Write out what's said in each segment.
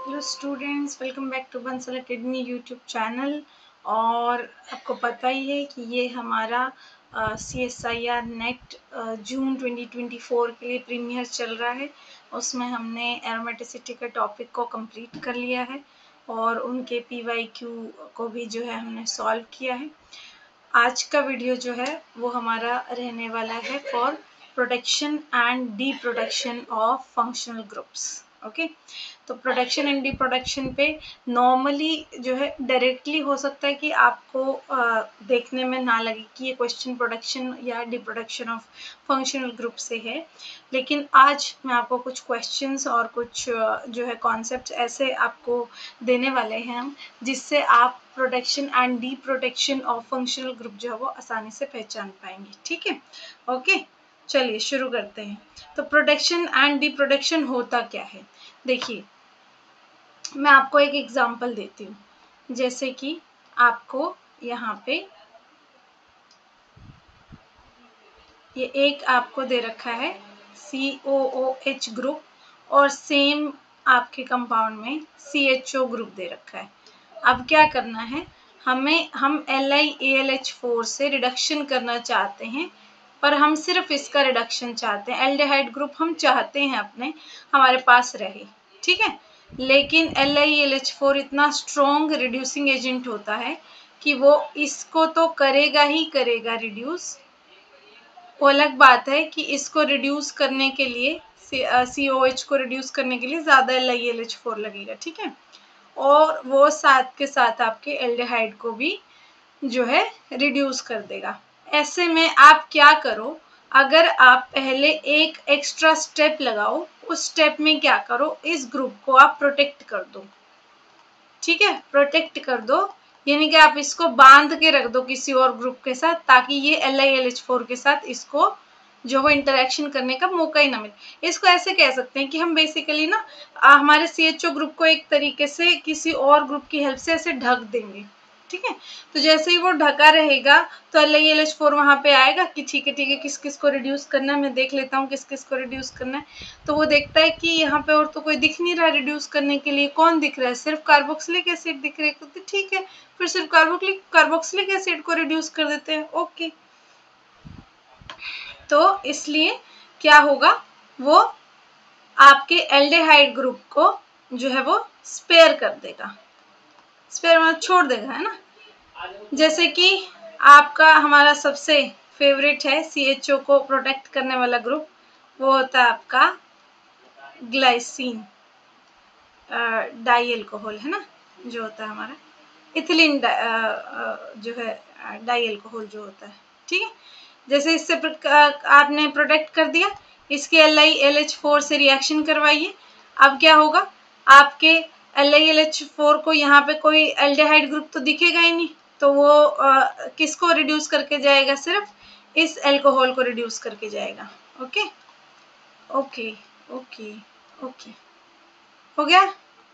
Hello students, welcome back to Bansal academy YouTube channel. और आपको पता ही है कि ये हमारा CSIR नेट जून 2024 के लिए प्रीमियर चल रहा है। उसमें हमने एरोमेटिसिटी के टॉपिक को कंप्लीट कर लिया है और उनके PYQ को भी जो है हमने सॉल्व किया है। आज का वीडियो जो है वो हमारा रहने वाला है for protection and D protection of functional groups. Okay, तो प्रोटेक्शन एंड डी प्रोटेक्शन पे नॉर्मली जो है डायरेक्टली हो सकता है कि आपको देखने में ना लगे कि ये क्वेश्चन प्रोटेक्शन या D protection of functional group से है, लेकिन आज मैं आपको कुछ क्वेश्चंस और कुछ जो है कॉन्सेप्ट्स ऐसे आपको देने वाले हैं हम, जिससे आप protection and D protection of functional group जो है वो आसानी से पहचान पाएंगे। ठीक है, ओके, चलिए शुरू करते हैं। तो प्रोटेक्शन एंड डी प्रोटेक्शन होता क्या है, देखिए मैं आपको एक एग्जांपल देती हूँ। जैसे कि आपको यहाँ पे ये एक आपको दे रखा है COOH ग्रुप और सेम आपके कंपाउंड में CHO ग्रुप दे रखा है। अब क्या करना है, हम LiAlH4 से रिडक्शन करना चाहते हैं, पर हम सिर्फ इसका रिडक्शन चाहते हैं। एल्डिहाइड ग्रुप हम चाहते हैं अपने हमारे पास रहे, ठीक है, लेकिन LiAlH4 इतना स्ट्रॉन्ग रिड्यूसिंग एजेंट होता है कि वो इसको तो करेगा ही करेगा रिड्यूस। वो अलग बात है कि इसको रिड्यूस करने के लिए COH को रिड्यूस करने के लिए ज़्यादा LiAlH4 लगेगा, ठीक है, और वो साथ के साथ आपके एल्डिहाइड को भी जो है रिड्यूस कर देगा। ऐसे में आप क्या करो, अगर आप पहले एक एक्स्ट्रा स्टेप लगाओ, उस स्टेप में क्या करो, इस ग्रुप को आप प्रोटेक्ट कर दो। ठीक है, प्रोटेक्ट कर दो यानी कि आप इसको बांध के रख दो किसी और ग्रुप के साथ, ताकि ये LiLH4 के साथ इसको जो वो इंटरेक्शन करने का मौका ही ना मिले। इसको ऐसे कह सकते हैं कि हम बेसिकली ना हमारे CHO ग्रुप को एक तरीके से किसी और ग्रुप की हेल्प से ऐसे ढक देंगे। ठीक है, तो जैसे ही वो ढका रहेगा तो LiLH4 वहां पे आएगा कि ठीक है किस किस को रिड्यूस करना है, मैं देख लेता हूँ किस किस को रिड्यूस करना है। तो वो देखता है कि यहाँ पे और तो कोई दिख नहीं रहा रिड्यूस करने के लिए, कौन दिख रहा है, सिर्फ कार्बोक्सिलिक एसिड दिख रहा है, तो ठीक है फिर सिर्फ कार्बोक्सिलिक एसिड को रिड्यूस कर देते हैं। ओके, तो इसलिए क्या होगा, वो आपके एल्डिहाइड ग्रुप को जो है वो स्पेयर कर देगा, स्पेयर मतलब छोड़ देगा, है ना। जैसे कि आपका हमारा सबसे फेवरेट है CHO को प्रोटेक्ट करने वाला ग्रुप, वो होता है आपका ग्लाइसिन डाई अल्कोहल, है ना, जो होता है हमारा इथिलीन जो है डाई अल्कोहल जो होता है। ठीक है, जैसे इससे आपने प्रोटेक्ट कर दिया, इसके LiLH4 से रिएक्शन करवाइए। अब क्या होगा, आपके LiLH4 को यहाँ पे कोई एल्डिहाइड ग्रुप तो दिखेगा ही नहीं, तो वो किसको रिड्यूस करके जाएगा, सिर्फ इस अल्कोहल को रिड्यूस करके जाएगा। ओके ओके ओके ओके, हो गया,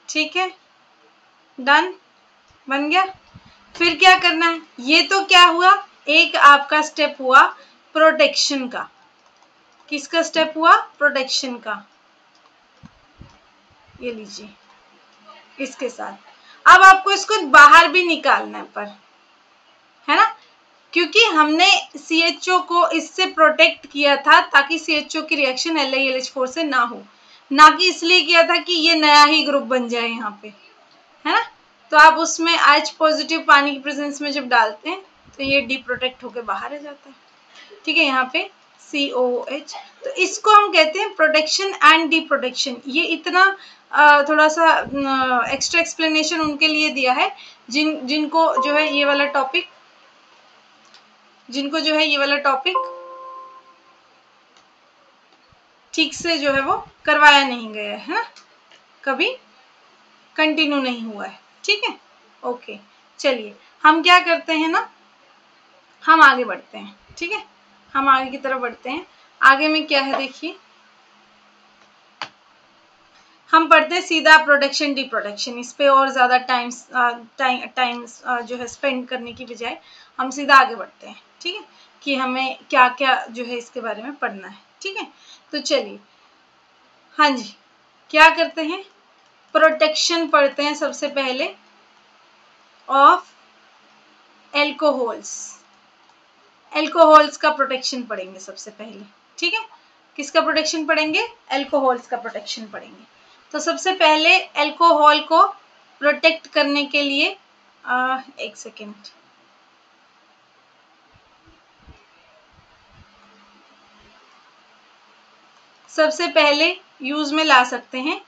ठीक है, डन, बन गया। फिर क्या करना है, ये तो क्या हुआ, एक आपका स्टेप हुआ प्रोटेक्शन का। किसका स्टेप हुआ, प्रोटेक्शन का, ये लीजिए इसके साथ। अब आपको इसको बाहर भी निकालना है, पर है ना, क्योंकि हमने CHO को इससे प्रोटेक्ट किया था ताकि CHO की रिएक्शन LiLH4 से ना हो, ना कि इसलिए किया था कि ये नया ही ग्रुप बन जाए यहाँ पे, है ना। तो आप उसमें H पॉजिटिव पानी की प्रेजेंस में जब डालते हैं तो ये डी प्रोटेक्ट होकर बाहर आ जाता है। ठीक है, यहाँ पे COOH, तो इसको हम कहते हैं प्रोटेक्शन एंड डी प्रोटेक्शन। ये इतना थोड़ा सा एक्स्ट्रा एक्सप्लेनेशन उनके लिए दिया है जिनको जो है ये वाला टॉपिक ठीक से जो है वो करवाया नहीं गया है ना, कभी कंटिन्यू नहीं हुआ है। ठीक है, ओके, चलिए हम क्या करते हैं ना, हम आगे बढ़ते हैं। ठीक है, हम आगे की तरफ बढ़ते हैं। आगे में क्या है देखिए, हम पढ़ते हैं सीधा प्रोटेक्शन डी प्रोटेक्शन। इस पे और ज़्यादा टाइम जो है स्पेंड करने की बजाय हम सीधा आगे बढ़ते हैं। ठीक है, कि हमें क्या क्या जो है इसके बारे में पढ़ना है। ठीक है, तो चलिए, हाँ जी, क्या करते हैं, प्रोटेक्शन पढ़ते हैं सबसे पहले ऑफ एल्कोहल्स। एल्कोहल्स का प्रोटेक्शन पढ़ेंगे सबसे पहले, ठीक है। किसका प्रोटेक्शन पढ़ेंगे? एल्कोहल्स का प्रोटेक्शन पढ़ेंगे। तो सबसे पहले एल्कोहल को प्रोटेक्ट करने के लिए एक सेकेंड, सबसे पहले यूज में ला सकते हैं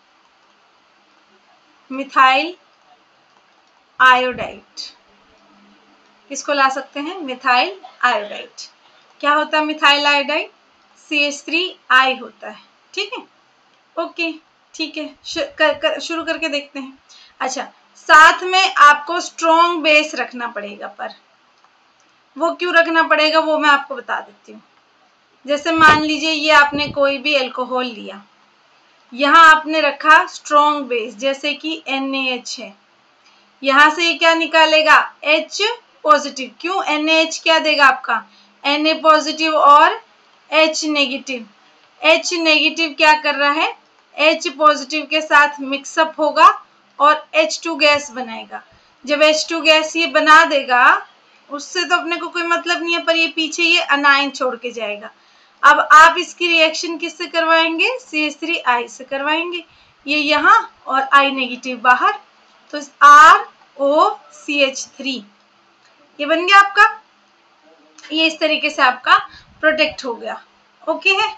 मिथाइल आयोडाइड। किसको ला सकते हैं? Methyl iodide. क्या होता है मिथाइल आयोडाइड? CH3I होता है, ठीक है। ओके, ठीक है, शुरू करके देखते हैं। अच्छा, साथ में आपको स्ट्रॉन्ग बेस रखना पड़ेगा, पर वो क्यों रखना पड़ेगा वो मैं आपको बता देती हूँ। जैसे मान लीजिए ये आपने कोई भी एल्कोहल लिया, यहाँ आपने रखा स्ट्रॉन्ग बेस जैसे कि NaH है, यहाँ से ये क्या निकालेगा? H positive. क्यों? NaH क्या देगा आपका? Na पॉजिटिव और H नेगेटिव। H नेगेटिव क्या कर रहा है? H पॉजिटिव के साथ मिक्सअप होगा और H2 गैस बनाएगा। जब H2 गैस ये बना देगा, उससे तो अपने को कोई मतलब नहीं है, पर ये पीछे ये अनायन छोड़ के जाएगा। अब आप इसकी रिएक्शन किससे करवाएंगे? CH3I से करवाएंगे। ये यहाँ और I नेगेटिव बाहर, तो ROCH3 ये बन गया आपका। ये इस तरीके से आपका प्रोटेक्ट हो गया। ओके है,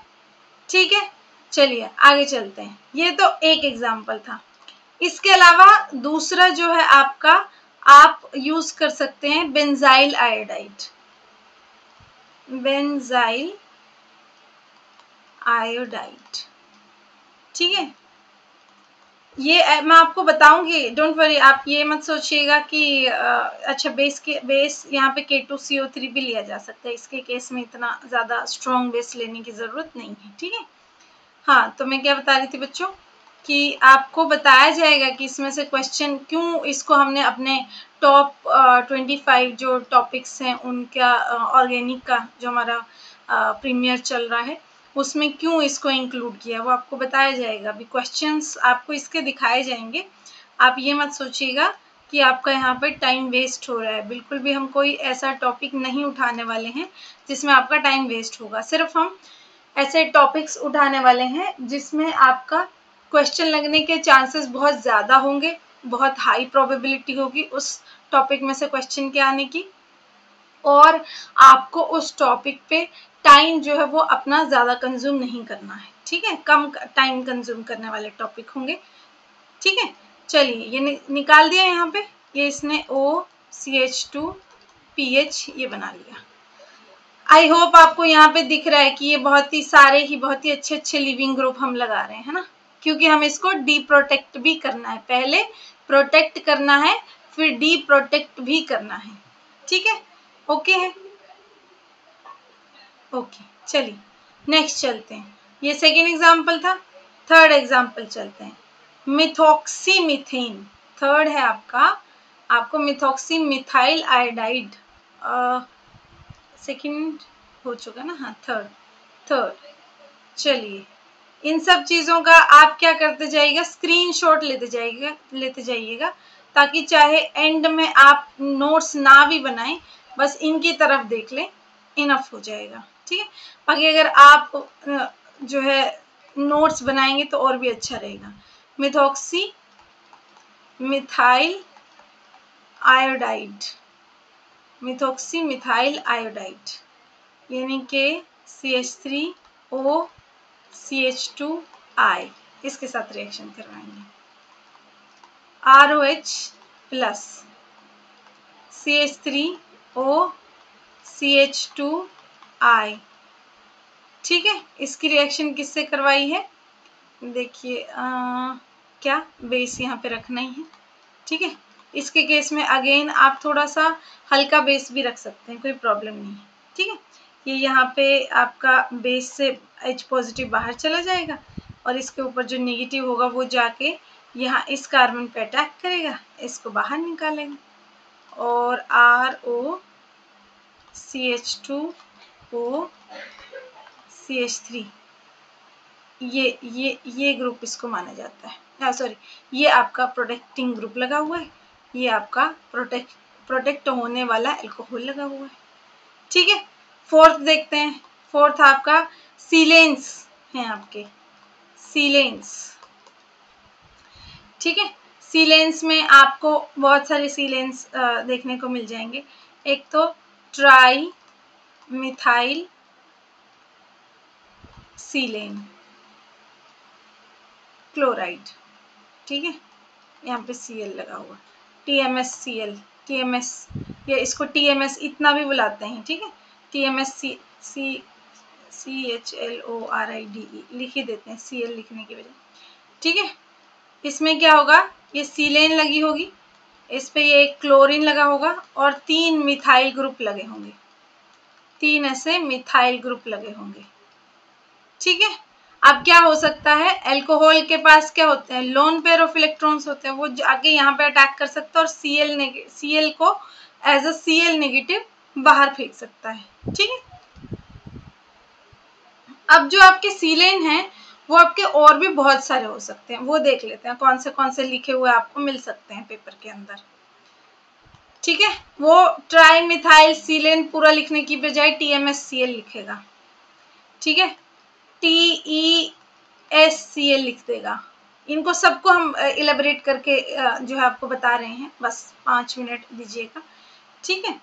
ठीक है। चलिए आगे चलते हैं। ये तो एक एग्जाम्पल था। इसके अलावा दूसरा जो है आपका, आप यूज कर सकते हैं बेंजाइल आयोडाइड। बेंजाइल आयोडाइड, ठीक है। ये मैं आपको बताऊंगी, डोंट वरी, आप ये मत सोचिएगा कि अच्छा बेस यहाँ पे K2CO3 भी लिया जा सकता है। इसके केस में इतना ज़्यादा स्ट्रॉन्ग बेस लेने की ज़रूरत नहीं है, ठीक है। हाँ, तो मैं क्या बता रही थी बच्चों कि आपको बताया जाएगा कि इसमें से क्वेश्चन क्यों, इसको हमने अपने टॉप 25 जो टॉपिक्स हैं उनका ऑर्गेनिक का जो हमारा प्रीमियर चल रहा है उसमें क्यों इसको इंक्लूड किया, वो आपको बताया जाएगा। अभी क्वेश्चंस आपको इसके दिखाए जाएंगे। आप ये मत सोचिएगा कि आपका यहाँ पे टाइम वेस्ट हो रहा है। बिल्कुल भी हम कोई ऐसा टॉपिक नहीं उठाने वाले हैं जिसमें आपका टाइम वेस्ट होगा। सिर्फ हम ऐसे टॉपिक्स उठाने वाले हैं जिसमें आपका क्वेश्चन लगने के चांसेस बहुत ज़्यादा होंगे, बहुत हाई प्रोबेबिलिटी होगी उस टॉपिक में से क्वेश्चन के आने की, और आपको उस टॉपिक पे टाइम जो है वो अपना ज़्यादा कंज्यूम नहीं करना है, ठीक है। कम टाइम कंज्यूम करने वाले टॉपिक होंगे, ठीक है। चलिए ये निकाल दिया यहाँ पे, ये इसने OCH2PH ये बना लिया। आई होप आपको यहाँ पे दिख रहा है कि ये बहुत ही अच्छे अच्छे लिविंग ग्रुप हम लगा रहे हैं, है ना, क्योंकि हम इसको डी प्रोटेक्ट भी करना है। पहले प्रोटेक्ट करना है, फिर डी प्रोटेक्ट भी करना है, ठीक है। ओके है, ओके। चलिए नेक्स्ट चलते हैं। ये सेकेंड एग्जाम्पल था। थर्ड एग्जाम्पल चलते हैं। मिथॉक्सीमीथेन थर्ड है आपका। आपको मिथॉक्सी मिथाइल आयोडाइड सेकेंड हो चुका ना, हाँ थर्ड। चलिए इन सब चीज़ों का आप क्या करते जाइएगा, स्क्रीनशॉट लेते जाइएगा ताकि चाहे एंड में आप नोट्स ना भी बनाएं, बस इनकी तरफ देख लें, इनफ हो जाएगा, ठीक है। बाकी अगर आप जो है नोट्स बनाएंगे तो और भी अच्छा रहेगा। Methoxy methyl iodide, methoxy methyl iodide यानी कि CH3OCH2I इसके साथ रिएक्शन करवाएंगे। ROH प्लस CH3OCH2I, ठीक है। इसकी रिएक्शन किससे करवाई है? देखिए क्या बेस यहाँ पे रखना ही है, ठीक है। इसके केस में अगेन आप थोड़ा सा हल्का बेस भी रख सकते हैं, कोई प्रॉब्लम नहीं है, ठीक है। ये यहाँ पे आपका बेस से H पॉजिटिव बाहर चला जाएगा और इसके ऊपर जो नेगेटिव होगा वो जाके यहाँ इस कार्बन पे अटैक करेगा, इसको बाहर निकालेगा और ROCH2OCH3 ये ग्रुप इसको माना जाता है सॉरी, ये आपका प्रोटेक्टिंग ग्रुप लगा हुआ है, ये आपका प्रोटेक्ट होने वाला अल्कोहल लगा हुआ है। ठीक है, फोर्थ देखते हैं। फोर्थ आपका सीलेंस हैं, आपके सीलेंस। ठीक है, सीलेंस में आपको बहुत सारे सीलेंस देखने को मिल जाएंगे। एक तो ट्राई मिथाइल सीलेन क्लोराइड। ठीक है, यहाँ पे Cl लगा हुआ, TMSCl, TMS, या इसको TMS इतना भी बुलाते हैं। ठीक है, TMS CHLORIDE लिख ही देते हैं Cl लिखने की वजह। ठीक है, इसमें क्या होगा, ये सीलेन लगी होगी, इस पे ये एक क्लोरीन लगा होगा और 3 मिथाइल ग्रुप लगे होंगे, 3 ऐसे मिथाइल ग्रुप लगे होंगे। ठीक है, अब क्या हो सकता है, अल्कोहल के पास क्या होते हैं, लोन पेयर ऑफ इलेक्ट्रॉन्स होते हैं, वो आगे यहाँ पे अटैक कर सकता है और Cl को एज अ Cl नेगेटिव बाहर फेंक सकता है। ठीक है, अब जो आपके सीलेन हैं वो आपके और भी बहुत सारे हो सकते हैं, वो देख लेते हैं कौन से लिखे हुए आपको मिल सकते हैं पेपर के अंदर। ठीक है, वो ट्राई मिथाइल सीलेन पूरा लिखने की बजाय TMSCl लिखेगा। ठीक है, TESCl लिख देगा। इनको सबको हम इलेबरेट करके जो है आपको बता रहे हैं, बस 5 मिनट दीजिएगा। ठीक है,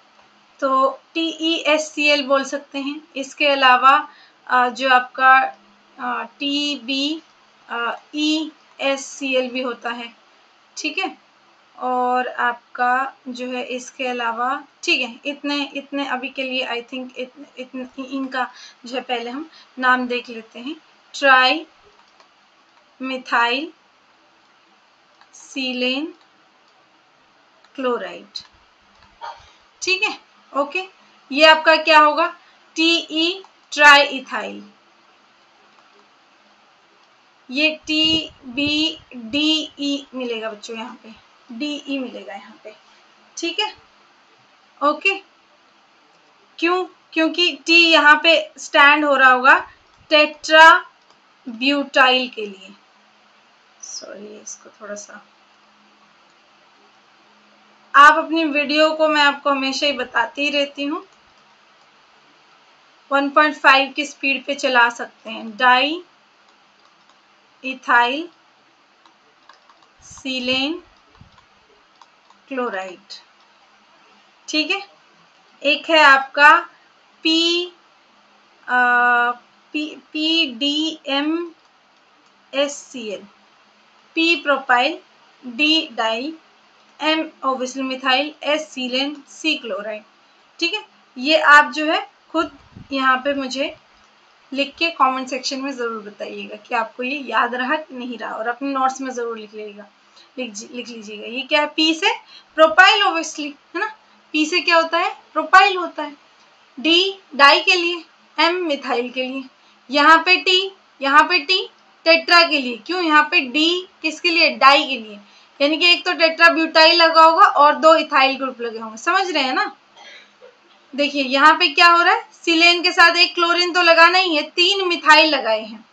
तो TESCl बोल सकते हैं। इसके अलावा जो आपका TBESCl भी होता है। ठीक है, और आपका जो है इसके अलावा, ठीक है, इतने अभी के लिए आई थिंक इनका जो है पहले हम नाम देख लेते हैं। Trimethyl silane chloride. ठीक है, ओके, ये आपका क्या होगा, TE ट्राई इथाइल, ये TBDE मिलेगा बच्चों, यहाँ पे DE मिलेगा यहाँ पे। ठीक है, ओके, क्यों, क्योंकि T यहाँ पे स्टैंड हो रहा होगा टेट्रा ब्यूटाइल के लिए। सॉरी, इसको थोड़ा सा, आप अपनी वीडियो को मैं आपको हमेशा ही बताती ही रहती हूँ, 1.5 की स्पीड पे चला सकते हैं। Diethyl silane chloride. ठीक है, एक है आपका PDMSCl, P propyl, D di, M obviously methyl, S silane, C chloride. ठीक है, ये आप जो है खुद यहाँ पे मुझे लिख के कमेंट सेक्शन में ज़रूर बताइएगा कि आपको ये याद रहा कि नहीं रहा, और अपने नोट्स में ज़रूर लिख लीजिएगा। ये क्या है, P से प्रोपाइल ऑब्वियसली, है ना, P से क्या होता है, प्रोपाइल होता है। D डाई के लिए, M मिथाइल के लिए, यहाँ पे T, यहाँ पे T टेट्रा के लिए। क्यों, यहाँ पे D किसके लिए, डाई के लिए, यानी कि एक तो टेट्रा ब्यूटाइल लगा होगा और 2 इथाइल ग्रुप लगे होंगे। समझ रहे हैं ना, देखिए यहाँ पे क्या हो रहा है, सीलेन के साथ एक क्लोरीन तो लगाना ही है, 3 मिथाइल लगाए हैं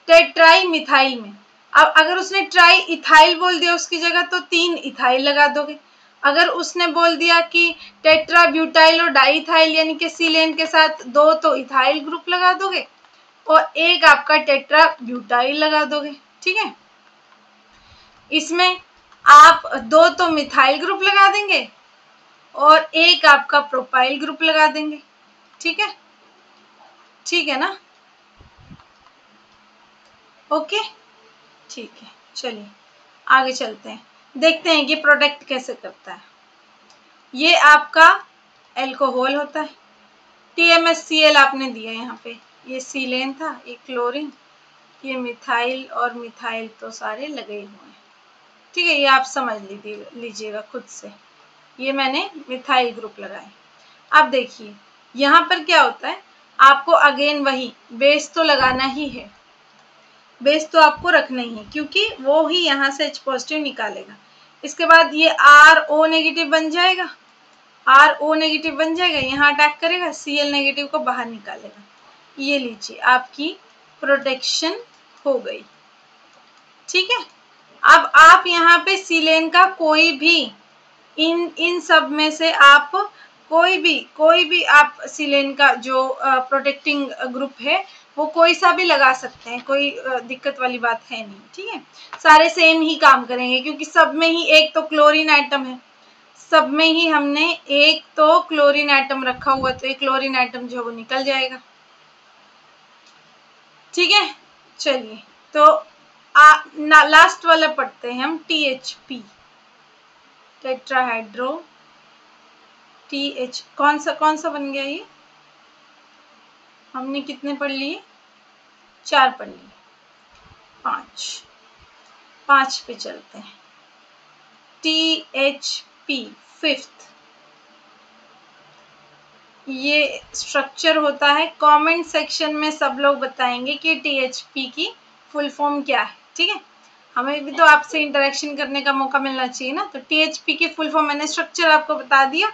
टेट्राई मिथाइल में। अब अगर उसने ट्राई इथाइल बोल दिया उसकी जगह, तो 3 इथाइल लगा दोगे। अगर उसने बोल दिया कि टेट्रा ब्यूटाइल और डाइथाइल, यानी कि सीलेन के साथ 2 तो इथाइल ग्रुप लगा दोगे और एक आपका टेट्रा ब्यूटाइल लगा दोगे। ठीक है, इसमें आप 2 तो मिथाइल ग्रुप लगा देंगे और एक आपका प्रोपाइल ग्रुप लगा देंगे। ठीक है, ठीक है ना, ओके, ठीक है, चलिए आगे चलते हैं, देखते हैं कि प्रोडक्ट कैसे करता है। ये आपका अल्कोहल होता है, TMSCl आपने दिया यहाँ पे, ये सीलेन था, ये क्लोरीन, ये मिथाइल और मिथाइल तो सारे लगे हुए हैं। ठीक है, ये आप समझ लीजिएगा खुद से, ये मैंने मिथाइल ग्रुप लगाए। अब देखिए यहाँ पर क्या होता है, आपको अगेन वही बेस तो लगाना ही है, बेस तो आपको रखना ही है, क्योंकि वो ही यहाँ से H पॉजिटिव निकालेगा। इसके बाद ये RO नेगेटिव बन जाएगा, RO नेगेटिव बन जाएगा, यहाँ अटैक करेगा, Cl नेगेटिव को बाहर निकालेगा। ये लीजिए आपकी प्रोटेक्शन हो गई। ठीक है, अब आप यहाँ पे सिलेन का कोई भी इन सब में से आप कोई भी आप सिलेन का जो प्रोटेक्टिंग ग्रुप है वो कोई सा भी लगा सकते हैं, कोई दिक्कत वाली बात है नहीं, ठीक है। सारे सेम ही काम करेंगे क्योंकि सब में ही एक तो क्लोरीन आइटम है, सब में ही हमने एक तो क्लोरीन आइटम रखा हुआ, तो एक क्लोरीन आइटम जो है वो निकल जाएगा, ठीक है। चलिए तो लास्ट वाला पढ़ते हैं हम, THP, टेट्राहाइड्रो TH। कौन सा बन गया ये? हमने कितने पढ़ लिए? 4 पढ़ लिए, 5 पे चलते हैं। THP 5th, ये स्ट्रक्चर होता है। कमेंट सेक्शन में सब लोग बताएंगे कि THP की फुल फॉर्म क्या है, ठीक है। हमें भी तो आपसे इंटरेक्शन करने का मौका मिलना चाहिए ना। तो THP की फुल फॉर्म मैंने स्ट्रक्चर आपको बता दिया,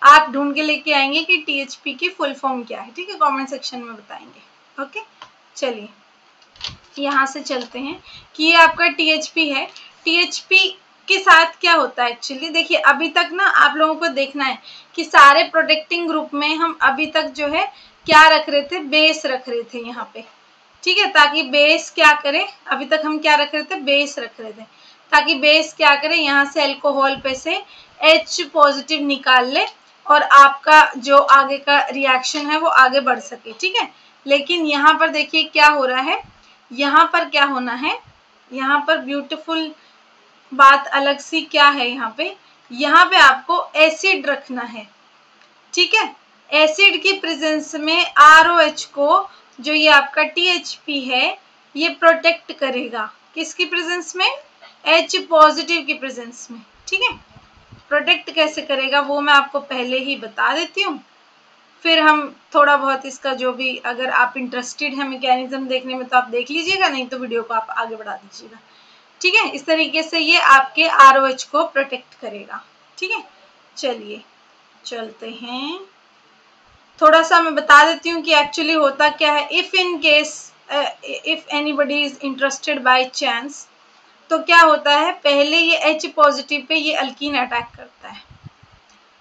आप ढूंढ के लेके आएंगे कि THP की फुल फॉर्म क्या है, ठीक है। कमेंट सेक्शन में बताएंगे, ओके। चलिए यहाँ से चलते हैं कि ये आपका THP है। THP के साथ क्या होता है एक्चुअली, देखिए अभी तक ना आप लोगों को देखना है कि सारे प्रोटेक्टिंग ग्रुप में हम अभी तक जो है क्या रख रहे थे, बेस रख रहे थे यहाँ पे, ठीक है। ताकि बेस क्या करे, अभी तक हम क्या रख रहे थे, बेस रख रहे थे, ताकि बेस क्या करे, यहाँ से अल्कोहल पे से H पॉजिटिव निकाल ले और आपका जो आगे का रिएक्शन है वो आगे बढ़ सके, ठीक है। लेकिन यहाँ पर देखिए क्या हो रहा है, यहाँ पर क्या होना है, यहाँ पर ब्यूटीफुल बात अलग सी क्या है, यहाँ पे आपको एसिड रखना है, ठीक है। एसिड की प्रेजेंस में ROH को, जो ये आपका THP है, ये प्रोटेक्ट करेगा, किसकी प्रेजेंस में, H पॉजिटिव की प्रेजेंस में, ठीक है। प्रोटेक्ट कैसे करेगा वो मैं आपको पहले ही बता देती हूँ, फिर हम थोड़ा बहुत इसका जो भी, अगर आप इंटरेस्टेड हैं मैकेनिज्म देखने में तो आप देख लीजिएगा, नहीं तो वीडियो को आप आगे बढ़ा दीजिएगा, ठीक है। इस तरीके से ये आपके ROH को प्रोटेक्ट करेगा, ठीक है। चलिए चलते हैं, थोड़ा सा मैं बता देती हूँ कि एक्चुअली होता क्या है। If in case if anybody is interested by chance, तो क्या होता है, पहले ये H पॉजिटिव पे ये अल्कीन अटैक करता है।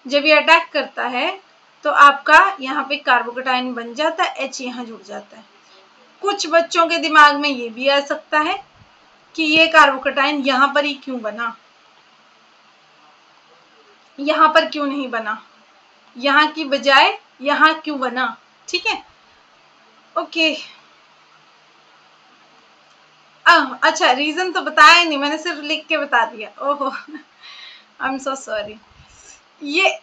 जब ये अटैक करता है तो आपका यहाँ पे कार्बोकेटाइन बन जाता है, H यहाँ जुड़ जाता है। कुछ बच्चों के दिमाग में ये भी आ सकता है कि ये कार्बोकेटाइन यहाँ पर ही क्यों बना, यहाँ पर क्यों नहीं बना, यहाँ की बजाय यहाँ क्यों बना, ठीक है। ओके, अच्छा रीजन तो बताया नहीं मैंने, सिर्फ लिख के बता दिया, ओहो आई एम सो सॉरी। ये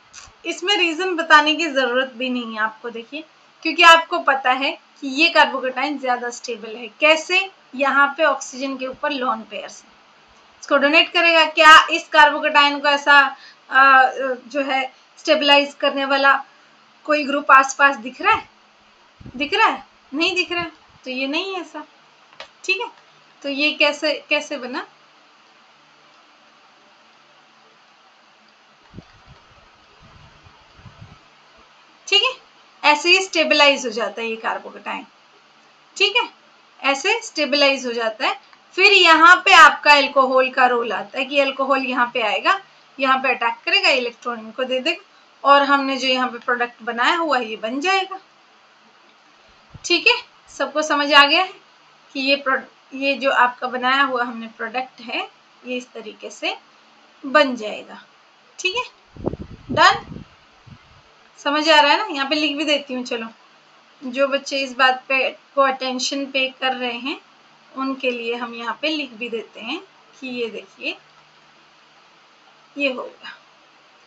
इसमें रीजन बताने की जरूरत भी नहीं है आपको, देखिए क्योंकि आपको पता है कि ये कार्बोकेटाइन ज्यादा स्टेबल है। कैसे, यहाँ पे ऑक्सीजन के ऊपर लोन पेयर से इसको डोनेट करेगा। क्या इस कार्बोकेटाइन को ऐसा जो है स्टेबलाइज करने वाला कोई ग्रुप आसपास दिख रहा है, नहीं दिख रहा है, तो ये नहीं है ऐसा, ठीक है। तो ये कैसे बना, ठीक है। ऐसे ही स्टेबलाइज हो जाता है ये कार्बोकेटाइन, ठीक है, ऐसे स्टेबलाइज हो जाता है। फिर यहाँ पे आपका अल्कोहल का रोल आता है कि अल्कोहल यहाँ पे आएगा, यहाँ पे अटैक करेगा, इलेक्ट्रॉन इनको दे देगा और हमने जो यहाँ पे प्रोडक्ट बनाया हुआ है ये बन जाएगा, ठीक है। सबको समझ आ गया है कि ये जो आपका बनाया हुआ हमने प्रोडक्ट है ये इस तरीके से बन जाएगा, ठीक है। डन, समझ आ रहा है ना। यहाँ पे लिख भी देती हूँ, चलो जो बच्चे इस बात पे को अटेंशन पे कर रहे हैं उनके लिए हम यहाँ पे लिख भी देते हैं कि ये देखिए ये होगा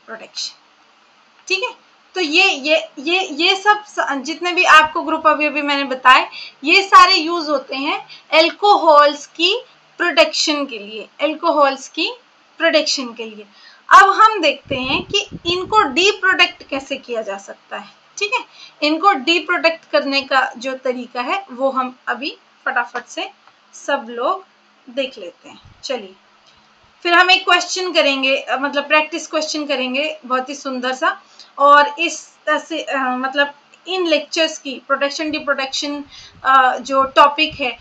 प्रोटेक्शन, ठीक है। तो ये सब जितने भी आपको ग्रुप अभी मैंने बताए ये सारे यूज होते हैं अल्कोहल्स की प्रोटेक्शन के लिए, अल्कोहल्स की प्रोटेक्शन के लिए। अब हम देखते हैं कि इनको डी प्रोटेक्ट कैसे किया जा सकता है, ठीक है। इनको डी प्रोटेक्ट करने का जो तरीका है वो हम अभी फटाफट से सब लोग देख लेते हैं। चलिए फिर हम एक क्वेश्चन करेंगे, मतलब प्रैक्टिस क्वेश्चन करेंगे बहुत ही सुंदर सा, और इस से मतलब इन लेक्चर्स की प्रोटेक्शन डी प्रोटेक्शन जो टॉपिक है,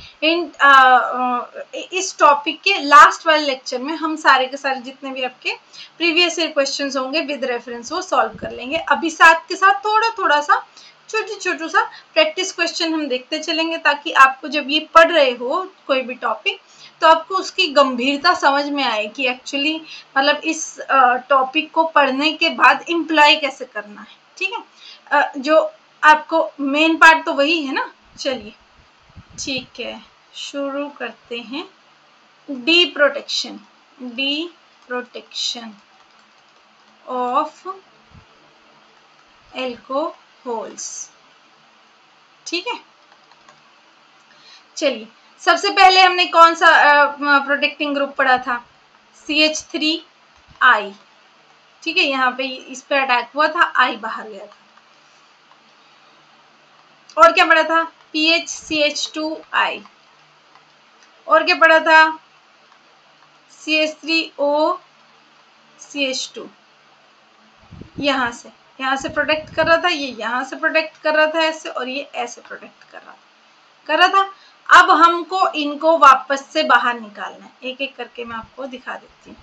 इस टॉपिक के लास्ट वाले लेक्चर में हम सारे के सारे जितने भी आपके प्रीवियस ईयर क्वेश्चंस होंगे विद रेफरेंस वो सॉल्व कर लेंगे। अभी साथ के साथ थोड़ा थोड़ा सा छोटू सा प्रैक्टिस क्वेश्चन हम देखते चलेंगे, ताकि आपको जब ये पढ़ रहे हो कोई भी टॉपिक तो आपको उसकी गंभीरता समझ में आए कि एक्चुअली मतलब इस टॉपिक को पढ़ने के बाद इम्प्लाई कैसे करना है। ठीक है, जो आपको मेन पार्ट तो वही है ना। चलिए ठीक है, शुरू करते हैं। D protection of alcohols. ठीक है, चलिए सबसे पहले हमने कौन सा प्रोटेक्टिंग ग्रुप पढ़ा था? CH3I। ठीक है, यहाँ पे इस पे अटैक हुआ था, I बाहर गया था। और क्या पढ़ा था? PHCH2I। और क्या पढ़ा था? CH3OCH2। यहाँ से प्रोटेक्ट कर रहा था, ये यहाँ से प्रोटेक्ट कर रहा था ऐसे, और ये ऐसे प्रोटेक्ट कर रहा था। अब हमको इनको वापस से बाहर निकालना है। एक एक करके मैं आपको दिखा देती हूँ।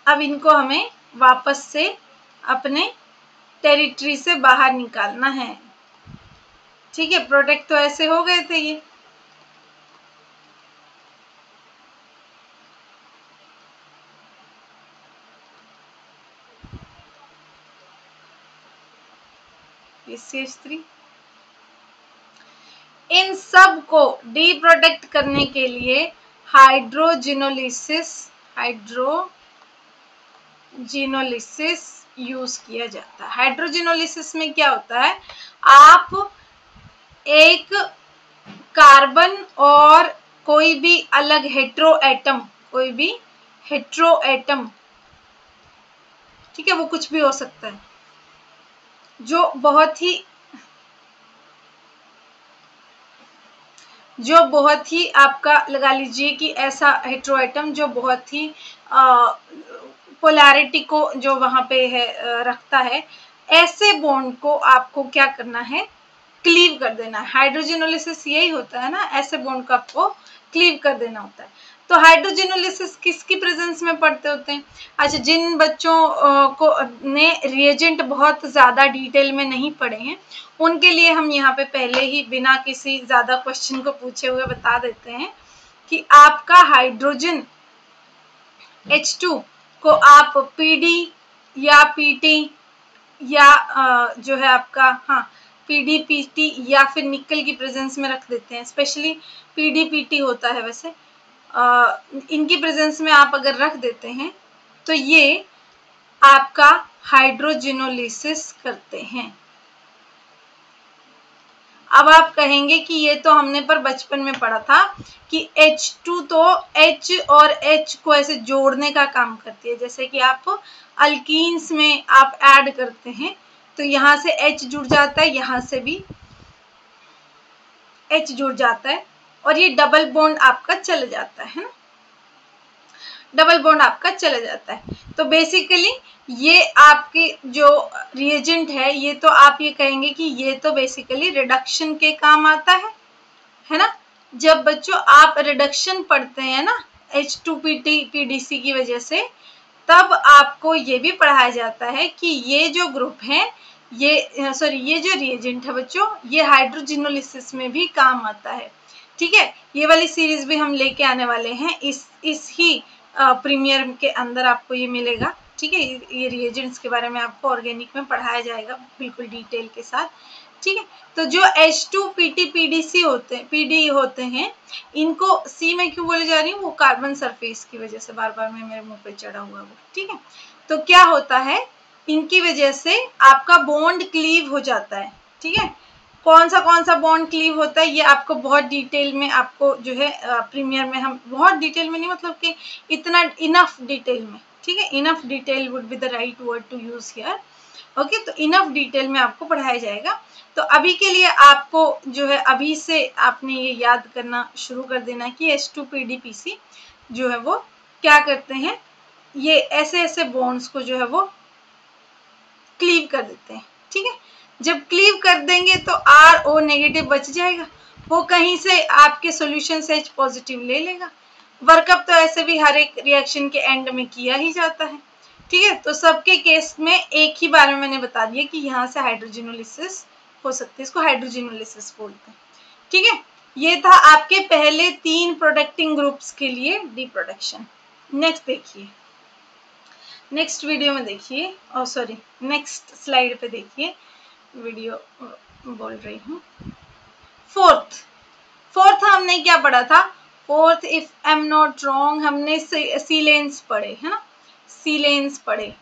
अब इनको हमें वापस से अपने टेरिटरी से बाहर निकालना है। ठीक है, प्रोटेक्ट तो ऐसे हो गए थे ये। CH3, इन सब को डी प्रोटेक्ट करने के लिए हाइड्रोजिनोलिसिस यूज किया जाता है। हाइड्रोजिनोलिसिस में क्या होता है? आप एक कार्बन और कोई भी अलग हेट्रो एटम, ठीक है, वो कुछ भी हो सकता है, जो बहुत ही आपका लगा लीजिए कि ऐसा हेट्रो एटम जो बहुत ही पोलैरिटी को जो वहां पे है रखता है, ऐसे बॉन्ड को आपको क्या करना है? क्लीव कर देना है। हाइड्रोजिनोलिसिस यही होता है ना, ऐसे बॉन्ड को आपको क्लीव कर देना होता है। तो हाइड्रोजिनोलिसिस किसकी प्रेजेंस में पढ़ते होते हैं? अच्छा, जिन बच्चों को ने रिएजेंट बहुत ज़्यादा डिटेल में नहीं पढ़े हैं, उनके लिए हम यहाँ पे पहले ही बिना किसी ज़्यादा क्वेश्चन को पूछे हुए बता देते हैं कि आपका हाइड्रोजन H2 को आप PD या PT या जो है आपका PD PT या फिर निकल की प्रेजेंस में रख देते हैं। स्पेशली PD PT होता है वैसे, इनकी प्रेजेंस में आप अगर रख देते हैं तो ये आपका हाइड्रोजिनोलिसिस करते हैं। अब आप कहेंगे कि ये तो हमने पर बचपन में पढ़ा था कि H2 तो H और H को ऐसे जोड़ने का काम करती है। जैसे कि आप अल्कीन्स में आप ऐड करते हैं तो यहाँ से H जुड़ जाता है, यहाँ से भी H जुड़ जाता है, और ये डबल बॉन्ड आपका चले जाता है ना, डबल बॉन्ड आपका चले जाता है। तो बेसिकली ये आपके जो रिएजेंट है, ये तो आप ये कहेंगे कि ये तो बेसिकली रिडक्शन के काम आता है ना। जब बच्चों आप रिडक्शन पढ़ते हैं ना H2PT PDC की वजह से, तब आपको ये भी पढ़ाया जाता है कि ये जो ग्रुप है, ये जो रिएजेंट है बच्चों, ये हाइड्रोजिनोलिसिस में भी काम आता है। ठीक है, ये वाली सीरीज भी हम लेके आने वाले हैं, इस ही प्रीमियर के अंदर आपको ये मिलेगा। ठीक है, ये रिएजेंट्स के बारे में आपको ऑर्गेनिक में पढ़ाया जाएगा बिल्कुल डिटेल के साथ। ठीक है, तो जो H2PT PDC PD होते हैं, इनको C में क्यों बोले जा रही हूँ? वो कार्बन सरफेस की वजह से, बार बार में मेरे मुंह पे चढ़ा हुआ वो। ठीक है, तो क्या होता है, इनकी वजह से आपका बॉन्ड क्लीव हो जाता है। ठीक है, कौन सा बॉन्ड क्लीव होता है, ये आपको बहुत डिटेल में आपको जो है प्रीमियर में, हम बहुत डिटेल में नहीं, मतलब कि इतना इनफ डिटेल में। ठीक है, enough detail would be the right word to use here. Okay, तो इनफ डिटेल में आपको पढ़ाया जाएगा। तो अभी के लिए आपको जो है अभी से आपने ये याद करना शुरू कर देना कि H2PDPC जो है वो क्या करते हैं, ये ऐसे बॉन्ड्स को जो है वो क्लीव कर देते हैं। ठीक है, जब क्लीव कर देंगे तो RO नेगेटिव बच जाएगा, वो कहीं से आपके सॉल्यूशन से H पॉजिटिव ले लेगा। वर्कअप तो ऐसे भी हर एक रिएक्शन के एंड में किया ही जाता है। ठीक है, तो सबके केस में एक ही बार में मैंने बता दिया कि यहाँ से हाइड्रोजिनोलिसिस हो सकती है, इसको हाइड्रोजिनोलिसिस बोलते हैं। ठीक है, ये था आपके पहले 3 प्रोडक्टिंग ग्रुप्स के लिए डी प्रोडक्शन। नेक्स्ट देखिए, नेक्स्ट वीडियो में देखिए, सॉरी नेक्स्ट स्लाइड पे देखिए, वीडियो बोल रही हूँ। फोर्थ हमने क्या पढ़ा था? Fourth, if I am not wrong, हमने सीलेंस पढ़े है ना, सीलेंस पढ़े।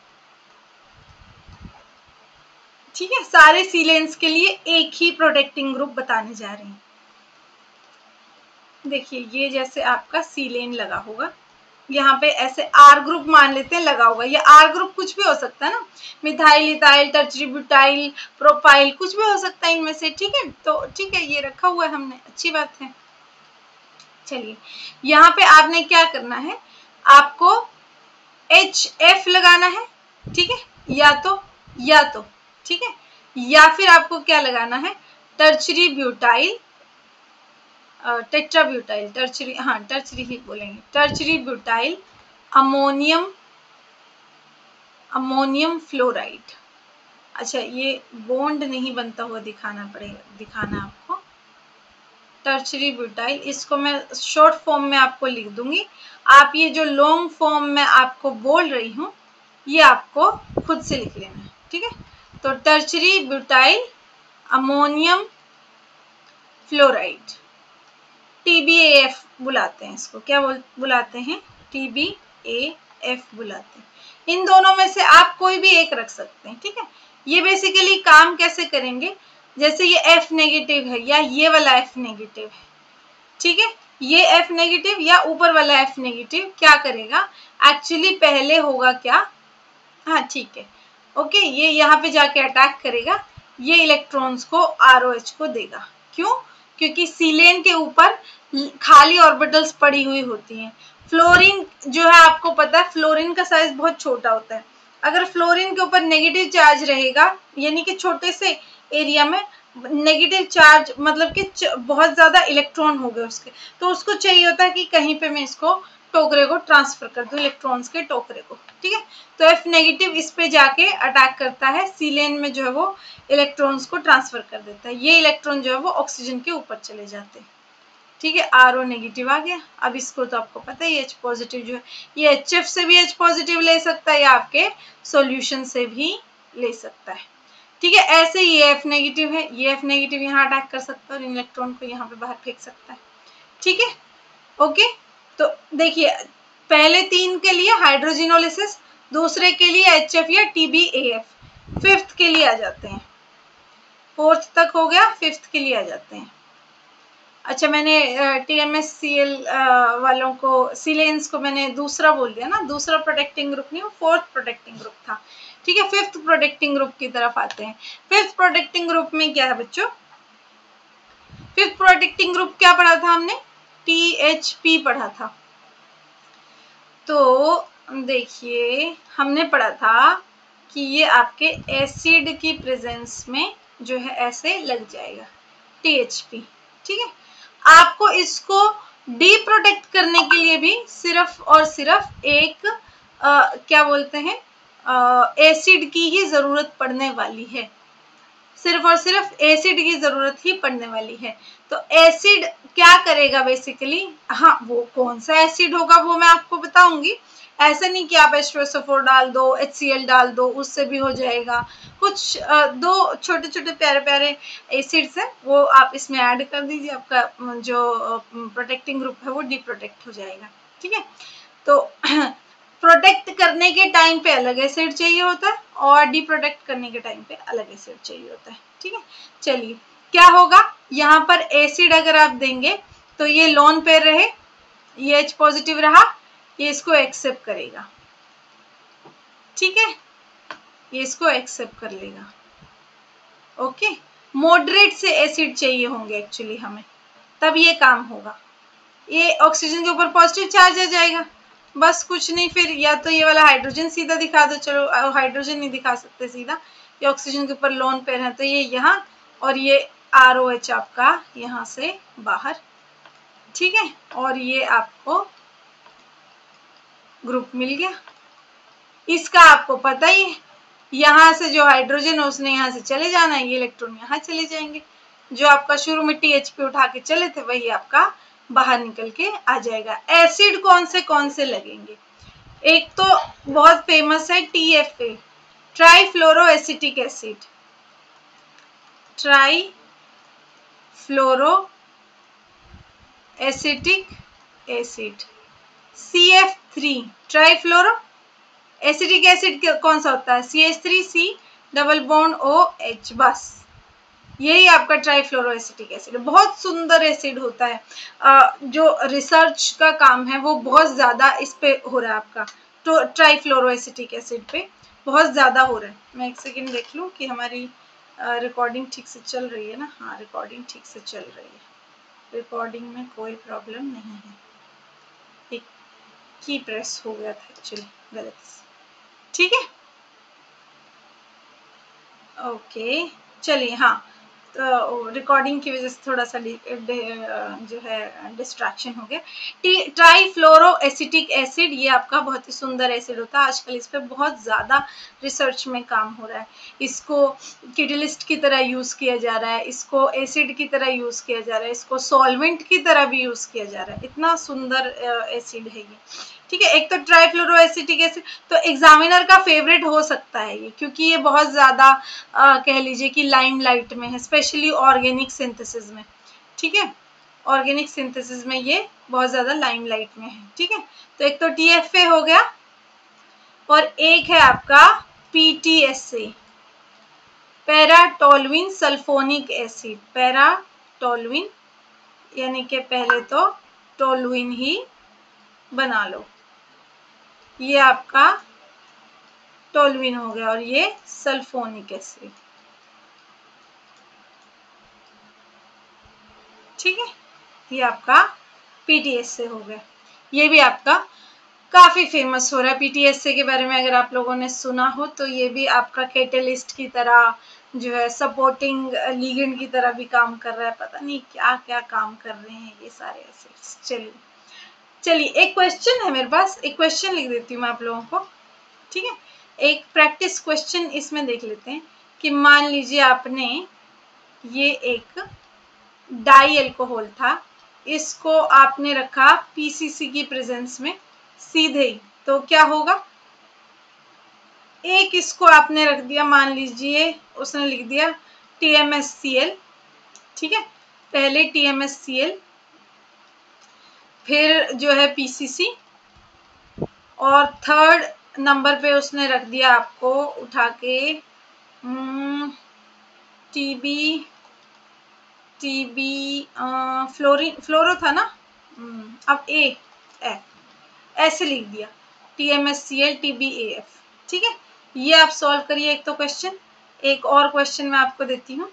ठीक है, सारे सीलेंस के लिए एक ही प्रोटेक्टिंग ग्रुप बताने जा रहे हैं। देखिए, ये जैसे आपका सीलेन लगा होगा, यहाँ पे ऐसे R ग्रुप मान लेते हैं लगा होगा। ये R ग्रुप कुछ भी हो सकता है ना, methyl, ethyl, tertiary butyl, propyl, कुछ भी हो सकता है इनमें से। ठीक है, तो ठीक है, ये रखा हुआ है हमने, अच्छी बात है। चलिए, यहाँ पे आपने क्या करना है, आपको HF लगाना है। ठीक है, या तो ठीक है, या फिर आपको क्या लगाना है, टर्शरी ब्यूटाइल, टेट्राब्यूटाइल, टर्शरी, हाँ टर्शरी ही बोलेंगे, टर्शरी ब्यूटाइल अमोनियम फ्लोराइड। अच्छा, ये बॉन्ड नहीं बनता हुआ दिखाना आपको, टर्शरी ब्यूटाइल, इसको मैं शॉर्ट फॉर्म में आपको लिख दूंगी। आप ये जो लॉन्ग फॉर्म में आपको बोल रही हूँ, ये आपको खुद से लिख लेना है। ठीक है, तो tertiary butyl ammonium fluoride, TBAF बुलाते हैं इसको। क्या बुलाते हैं? TBAF बुलाते हैं। इन दोनों में से आप कोई भी एक रख सकते हैं। ठीक है, ये बेसिकली काम कैसे करेंगे, जैसे ये F नेगेटिव है या ये वाला F नेगेटिव है। ठीक है, ये F नेगेटिव या ऊपर वाला F नेगेटिव क्या करेगा, एक्चुअली पहले होगा क्या, हाँ ठीक है, ओके, ये यहाँ पे जाके अटैक करेगा, ये इलेक्ट्रॉन्स को ROH को देगा। क्यों? क्योंकि सीलेन के ऊपर खाली ऑर्बिटल्स पड़ी हुई होती हैं। फ्लोरीन जो है, आपको पता है फ्लोरीन का साइज बहुत छोटा होता है। अगर फ्लोरीन के ऊपर नेगेटिव चार्ज रहेगा, यानी कि छोटे से एरिया में नेगेटिव चार्ज, मतलब कि बहुत ज्यादा इलेक्ट्रॉन हो गए उसके, तो उसको चाहिए होता है कि कहीं पे मैं इसको टोकरे को ट्रांसफर कर दूं, इलेक्ट्रॉन्स के टोकरे को। ठीक है, तो F नेगेटिव इस पे जाके अटैक करता है, सीलेन में जो है वो इलेक्ट्रॉन्स को ट्रांसफर कर देता है। ये इलेक्ट्रॉन जो है वो ऑक्सीजन के ऊपर चले जाते हैं। ठीक है, RO नेगेटिव आ गया। अब इसको तो आपको पता है, H पॉजिटिव जो है, ये HF से भी H पॉजिटिव ले सकता है या आपके सॉल्यूशन से भी ले सकता है। ठीक है, ऐसे ये F नेगेटिव है, ये F नेगेटिव यहाँ अटैक कर सकता है और इलेक्ट्रॉन को यहाँ पे बाहर फेंक सकता है। ठीक है, ओके, तो देखिए, पहले 3 के लिए हाइड्रोजिनोलिसिस, दूसरे के लिए HF या TBAF, फिफ्थ के लिए आ जाते हैं। फोर्थ तक हो गया, फिफ्थ के लिए आ जाते हैं। अच्छा, मैंने TMSCl वालों को, सीलेंस को मैंने दूसरा बोल दिया ना, दूसरा प्रोटेक्टिंग ग्रुप नहीं, वो फोर्थ प्रोटेक्टिंग ग्रुप था। ठीक है, फिफ्थ प्रोटेक्टिंग ग्रुप की तरफ आते हैं। फिफ्थ प्रोटेक्टिंग ग्रुप में क्या है बच्चों, फिफ्थ प्रोटेक्टिंग ग्रुप क्या पढ़ा था हमने, THP पढ़ा था। तो देखिए, हमने पढ़ा था कि ये आपके एसिड की प्रेजेंस में जो है ऐसे लग जाएगा, THP। ठीक है, आपको इसको डी प्रोटेक्ट करने के लिए भी सिर्फ और सिर्फ एक क्या बोलते हैं, एसिड की ही जरूरत पड़ने वाली है, सिर्फ और सिर्फ एसिड की जरूरत ही पड़ने वाली है। तो एसिड क्या करेगा बेसिकली, हाँ वो कौन सा एसिड होगा वो मैं आपको बताऊंगी। ऐसा नहीं कि आप H2SO4 डाल दो, HCl डाल दो, उससे भी हो जाएगा। कुछ 2 छोटे छोटे प्यारे प्यारे एसिड्स हैं, वो आप इसमें ऐड कर दीजिए, आपका जो प्रोटेक्टिंग ग्रुप है वो डी प्रोटेक्ट हो जाएगा। ठीक है, तो प्रोटेक्ट करने के टाइम पे अलग एसिड चाहिए होता है और डी प्रोटेक्ट करने के टाइम पे अलग एसिड चाहिए होता है। ठीक है, चलिए क्या होगा, यहाँ पर एसिड अगर आप देंगे तो ये लोन पेयर रहे, ये H पॉजिटिव रहा, ये इसको एक्सेप्ट करेगा। ठीक है, ये इसको एक्सेप्ट कर लेगा। ओके, मॉडरेट से एसिड चाहिए होंगे एक्चुअली हमें, तब ये काम होगा। ये ऑक्सीजन के ऊपर पॉजिटिव चार्ज आ जाएगा, बस कुछ नहीं, फिर या तो ये वाला हाइड्रोजन सीधा दिखा दो, चलो हाइड्रोजन नहीं दिखा सकते सीधा, ये ऑक्सीजन के ऊपर लोन पेयर है तो ये यहाँ, और ये ROH आपका यहाँ से बाहर, ठीक है। और ये आपको ग्रुप मिल गया। इसका आपको पता ही है, यहाँ से जो हाइड्रोजन है उसने यहाँ से चले जाना है, ये इलेक्ट्रॉन यहाँ चले जाएंगे, जो आपका शुरू में THP उठा के चले थे वही आपका बाहर निकल के आ जाएगा। एसिड कौन से लगेंगे? एक तो बहुत फेमस है TFA, ट्राई फ्लोरो एसिड, ट्राई फ्लोरो एसिटिक एसिड, CF3, ट्राई फ्लोरो एसिटिक एसिड कौन सा होता है? CH3C डबल बॉन्ड OH, बस यही आपका ट्राईफ्लोरोएसिटिक एसिड। बहुत सुंदर एसिड होता है। जो रिसर्च का काम है वो बहुत ज्यादा इस पे हो रहा है आपका, तो ट्राईफ्लोरोएसिटिक एसिड पे बहुत ज्यादा हो रहा है। मैं एक सेकेंड देख लूं कि हमारी रिकॉर्डिंग ठीक से चल रही है ना। हाँ, रिकॉर्डिंग ठीक से चल रही है, रिकॉर्डिंग में कोई प्रॉब्लम नहीं है। एक की प्रेस हो गया था एक्चुअली गलत से, ठीक है। ओके, चलिए। हाँ, तो रिकॉर्डिंग की वजह से थोड़ा सा जो है डिस्ट्रैक्शन हो गया। ट्राईफ्लोरोएसिटिक एसिड, ये आपका बहुत ही सुंदर एसिड होता है। आजकल इस पे बहुत ज़्यादा रिसर्च में काम हो रहा है। इसको कैटलिस्ट की तरह यूज़ किया जा रहा है, इसको एसिड की तरह यूज़ किया जा रहा है, इसको सॉल्वेंट की तरह भी यूज़ किया जा रहा है। इतना सुंदर एसिड है ये, ठीक है। एक तो ट्राईफ्लोरोएसिटिक एसिड तो एग्जामिनर का फेवरेट हो सकता है ये, क्योंकि ये बहुत ज़्यादा कह लीजिए कि लाइमलाइट में है, स्पेशली ऑर्गेनिक सिंथेसिस में, ठीक है। ऑर्गेनिक सिंथेसिस में ये बहुत ज़्यादा लाइमलाइट में है, ठीक है। तो एक तो TFA हो गया, और एक है आपका PTSA, paratoluene sulphonic acid. Paratoluene यानी कि पहले तो टोल्यूइन ही बना लो, ये आपका टोल्यूइन हो गया, और ये सल्फोनिक एसिड, ठीक है। ये आपका PTSA हो गया। ये भी आपका काफी फेमस हो रहा है। PTSA के बारे में अगर आप लोगों ने सुना हो तो ये भी आपका कैटलिस्ट की तरह जो है, सपोर्टिंग लिगेंड की तरह भी काम कर रहा है। पता नहीं क्या क्या काम कर रहे हैं ये सारे एसिड्स। चलिए एक क्वेश्चन है मेरे पास, एक क्वेश्चन लिख देती हूँ मैं आप लोगों को, ठीक है। एक प्रैक्टिस क्वेश्चन इसमें देख लेते हैं कि मान लीजिए आपने ये एक डाई अल्कोहल था, इसको आपने रखा PCC की प्रेजेंस में सीधे ही, तो क्या होगा? एक इसको आपने रख दिया, मान लीजिए उसने लिख दिया TMSCl, ठीक है। पहले TMSCl, फिर जो है PCC, और थर्ड नंबर पे उसने रख दिया आपको उठा के TB फ्लोरो था ना, अब ऐसे लिख दिया TMSCl TBAF, ठीक है। ये आप सॉल्व करिए एक तो क्वेश्चन। एक और क्वेश्चन मैं आपको देती हूँ,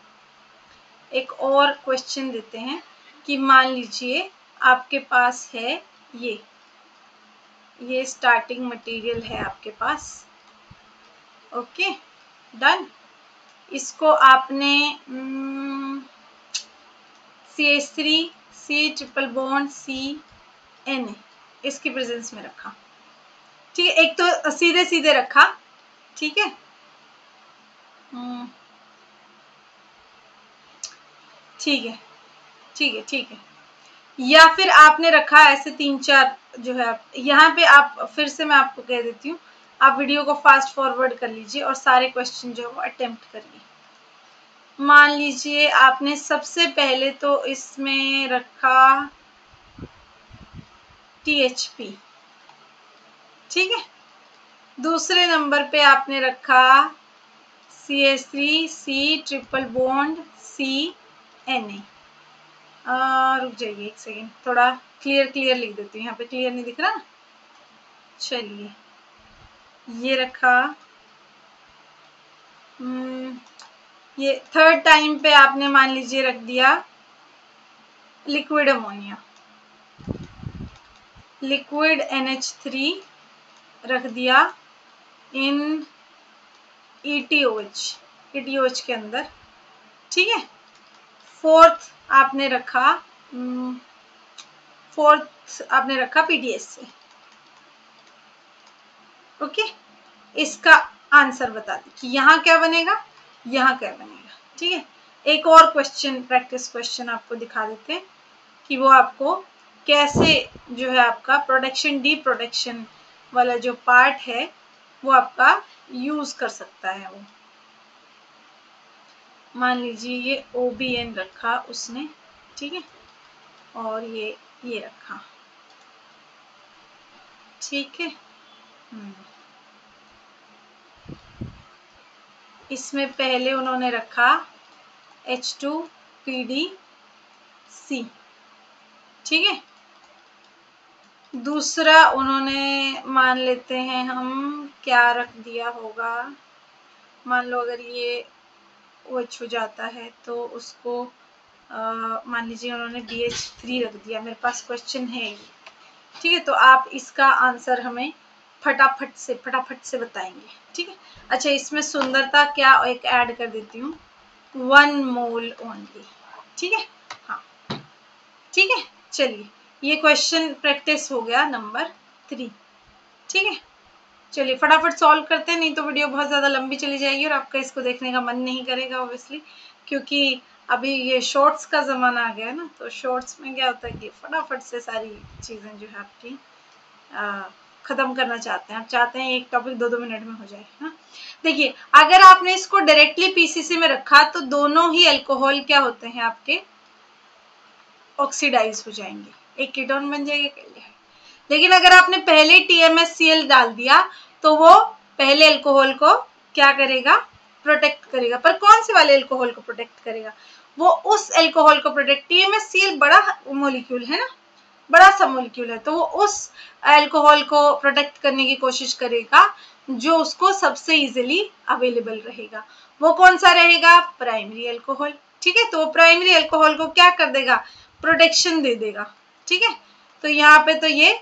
एक और क्वेश्चन देते हैं कि मान लीजिए आपके पास है ये स्टार्टिंग मटेरियल है आपके पास, ओके डन। इसको आपने CH3C ट्रिपल बॉन्ड CN इसकी प्रेजेंस में रखा, ठीक है। एक तो सीधे सीधे रखा, ठीक है। ठीक है, ठीक है, ठीक है। या फिर आपने रखा ऐसे 3-4 जो है, यहाँ पे आप फिर से मैं आपको कह देती हूँ, आप वीडियो को फास्ट फॉरवर्ड कर लीजिए और सारे क्वेश्चन जो है वो अटेम्प्ट करिए। मान लीजिए आपने सबसे पहले तो इसमें रखा THP, ठीक है। दूसरे नंबर पे आपने रखा CH3C ट्रिपल बॉन्ड CNA। रुक जाइए एक सेकेंड, थोड़ा क्लियर लिख देती हूँ, यहाँ पे क्लियर नहीं दिख रहा ना। चलिए ये रखा, ये थर्ड टाइम पे आपने मान लीजिए रख दिया लिक्विड अमोनिया, लिक्विड NH3 रख दिया इन ETOH, EDOH के अंदर, ठीक है। फोर्थ आपने रखा PDS से। ओके, इसका आंसर बता दी कि यहाँ क्या बनेगा, यहाँ क्या बनेगा, ठीक है। एक और क्वेश्चन, प्रैक्टिस क्वेश्चन आपको दिखा देते हैं कि वो आपको कैसे जो है आपका प्रोडक्शन डी प्रोडक्शन वाला जो पार्ट है वो आपका यूज कर सकता है। वो मान लीजिए ये OBN रखा उसने, ठीक है, और ये रखा, ठीक है। इसमें पहले उन्होंने रखा H2PDC, ठीक है। दूसरा उन्होंने मान लेते हैं हम क्या रख दिया होगा, मान लो अगर ये OH हो जाता है तो उसको मान लीजिए उन्होंने BH3 रख दिया। मेरे पास क्वेश्चन है ये, ठीक है, तो आप इसका आंसर हमें फटाफट से बताएंगे, ठीक है। अच्छा, इसमें सुंदरता क्या एक ऐड कर देती हूँ, 1 मोल ओनली, ठीक है। हाँ, ठीक है। चलिए, ये क्वेश्चन प्रैक्टिस हो गया नंबर 3, ठीक है। चलिए फटाफट सॉल्व करते हैं, नहीं तो वीडियो बहुत ज़्यादा लंबी चली जाएगी और आपका इसको देखने का मन नहीं करेगा ऑब्वियसली, क्योंकि अभी ये शॉर्ट्स का ज़माना आ गया है ना, तो शॉर्ट्स में क्या होता है कि फटाफट से सारी चीज़ें जो है आपकी ख़त्म करना चाहते हैं। आप चाहते हैं एक टॉपिक 2-2 मिनट में हो जाए, हाँ। देखिए, अगर आपने इसको डायरेक्टली PCC में रखा तो दोनों ही अल्कोहल क्या होते हैं आपके, ऑक्सीडाइज हो जाएंगे, एक कीटोन बन जाएगा। लेकिन अगर आपने पहले TMSCl डाल दिया तो वो पहले अल्कोहल को क्या करेगा, प्रोटेक्ट करेगा। पर कौन से वाले अल्कोहल को प्रोटेक्ट करेगा, वो उस अल्कोहल को प्रोटेक्ट, TMSCl बड़ा मॉलिक्यूल है ना, बड़ा सा मॉलिक्यूल है, तो वो उस अल्कोहल को प्रोटेक्ट करने की कोशिश करेगा जो उसको सबसे इजीली अवेलेबल रहेगा। वो कौन सा रहेगा, प्राइमरी अल्कोहल, ठीक है। तो प्राइमरी अल्कोहल को क्या कर देगा, प्रोटेक्शन दे देगा, ठीक है। तो यहाँ पे तो ये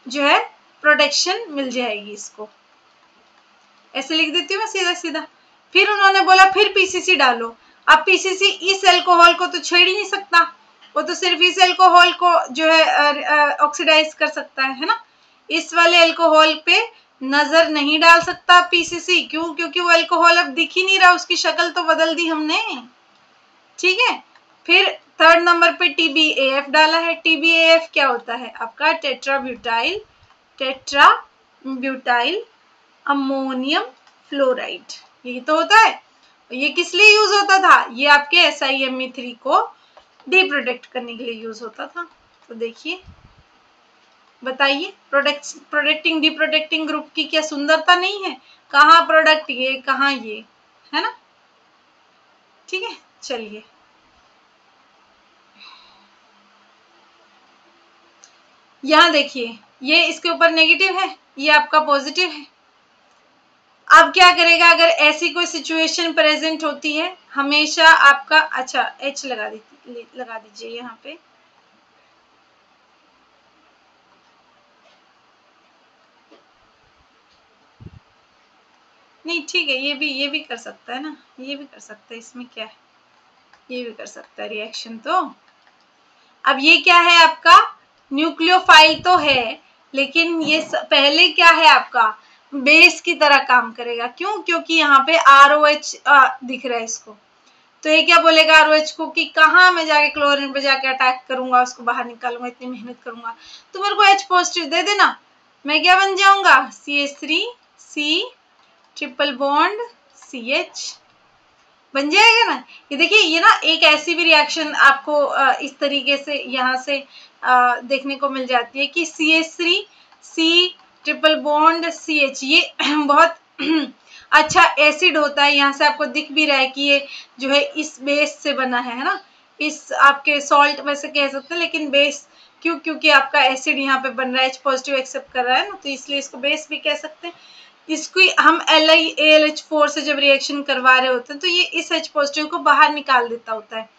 जो है प्रोटेक्शन मिल जाएगी इसको, ऐसे लिख देती हूँ मैं सीधा सीधा। फिर उन्होंने बोला फिर PCC डालो। अब PCC इस अल्कोहल को तो छेड़ ही नहीं सकता, वो तो सिर्फ इस अल्कोहल को जो है ऑक्सीडाइज कर सकता है ना। इस वाले अल्कोहल पे नजर नहीं डाल सकता PCC, क्यों, क्योंकि वो अल्कोहल अब दिख ही नहीं रहा, उसकी शक्ल तो बदल दी हमने, ठीक है। फिर थर्ड नंबर पे TBAF डाला है। TBAF क्या होता है आपका, टेट्राब्यूटाइल अमोनियम फ्लोराइड, यही तो होता है। ये किस लिए यूज होता था, ये आपके SiMe3 को डिप्रोटेक्ट करने के लिए यूज होता था। तो देखिए, बताइए, प्रोटेक्टिंग डिप्रोटेक्टिंग ग्रुप की क्या सुंदरता नहीं है, कहाँ प्रोडक्ट ये, कहाँ ये, है ना, ठीक है। चलिए, यहाँ देखिए, ये इसके ऊपर नेगेटिव है, ये आपका पॉजिटिव है। अब क्या करेगा, अगर ऐसी कोई सिचुएशन प्रेजेंट होती है, हमेशा आपका, अच्छा H लगा दीजिए यहाँ पे, नहीं ठीक है, ये भी कर सकता है ना, ये भी कर सकता है, इसमें क्या है, ये भी कर सकता है रिएक्शन। तो अब ये क्या है आपका, न्यूक्लियोफाइल तो है, लेकिन ये पहले क्या है आपका, बेस की तरह काम करेगा। क्यों, क्योंकि यहाँ पे ROH दिख रहा है इसको, तो ये क्या बोलेगा ROH को कि कहाँ मैं जाके क्लोरीन पे जाके अटैक करूंगा, उसको बाहर निकालूंगा, इतनी मेहनत करूंगा, तो मेरे को H पॉजिटिव दे देना, मैं क्या बन जाऊंगा, CH3C ट्रिपल बॉन्ड CH बन जाएगा ना। ये देखिए, ये ना एक ऐसी भी रिएक्शन आपको इस तरीके से यहाँ से देखने को मिल जाती है कि CH3C ट्रिपल बॉन्ड CH, ये बहुत अच्छा एसिड होता है। यहाँ से आपको दिख भी रहा है कि ये जो है इस बेस से बना है ना, इस आपके सॉल्ट वैसे कह सकते हैं, लेकिन बेस क्यों, क्योंकि आपका एसिड यहाँ पे बन रहा है, H पॉजिटिव एक्सेप्ट कर रहा है ना, तो इसलिए इसको बेस भी कह सकते हैं। इसको हम LiAlH4 से जब रिएक्शन करवा रहे होते हैं तो ये इस H पॉजिटिव को बाहर निकाल देता होता है,